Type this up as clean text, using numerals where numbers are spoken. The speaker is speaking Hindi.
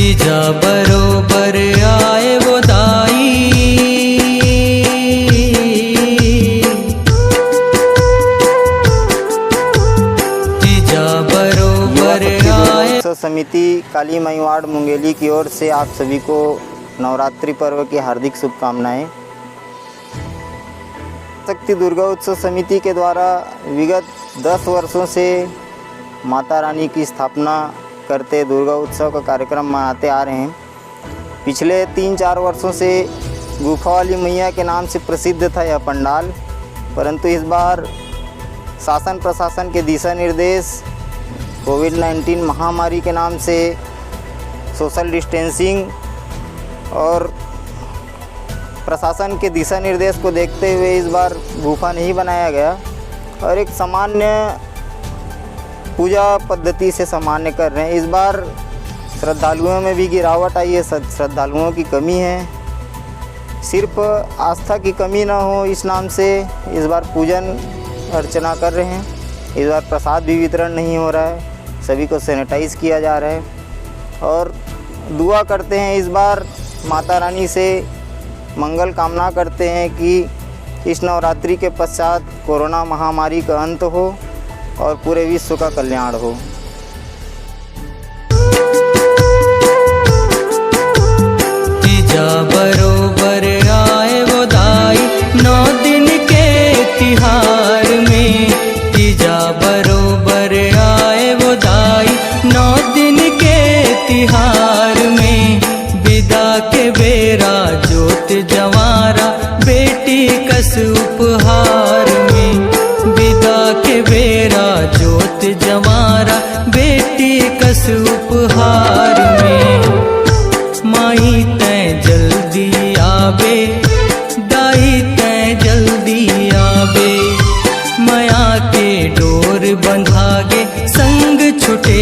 तीजा बरोबर आए वो दाई, तीजा बरोबर आए। उत्सव समिति काली माई वार्ड मुंगेली की ओर से आप सभी को नवरात्रि पर्व की हार्दिक शुभकामनाएं। शक्ति दुर्गा उत्सव समिति के द्वारा विगत 10 वर्षों से माता रानी की स्थापना करते दुर्गा उत्सव का कार्यक्रम मनाते आ रहे हैं। पिछले 3-4 वर्षों से गुफा वाली मैया के नाम से प्रसिद्ध था यह पंडाल, परंतु इस बार शासन प्रशासन के दिशा निर्देश, कोविड-19 महामारी के नाम से सोशल डिस्टेंसिंग और प्रशासन के दिशा निर्देश को देखते हुए इस बार गुफा नहीं बनाया गया और एक सामान्य पूजा पद्धति से सामान्य कर रहे हैं। इस बार श्रद्धालुओं में भी गिरावट आई है, श्रद्धालुओं की कमी है। सिर्फ आस्था की कमी ना हो इस नाम से इस बार पूजन अर्चना कर रहे हैं। इस बार प्रसाद भी वितरण नहीं हो रहा है, सभी को सैनिटाइज किया जा रहा है और दुआ करते हैं। इस बार माता रानी से मंगल कामना करते हैं कि इस नवरात्रि के पश्चात कोरोना महामारी का अंत हो और पूरे विश्व का कल्याण हो। तीजा बरोबर आए वो दाई, 9 दिन के तिहार में। तीजा बरोबर आए वो दाई, 9 दिन के तिहार में। विदा के बेरा जोत जवारा, बेटी कस उपहार में। विदा के बेरा जोत जवारा, बेटी कस उपहार में। माई तैं जल्दी आवे, दाई तैं जल्दी आवे। माया के डोर बंधागे, संग छुटे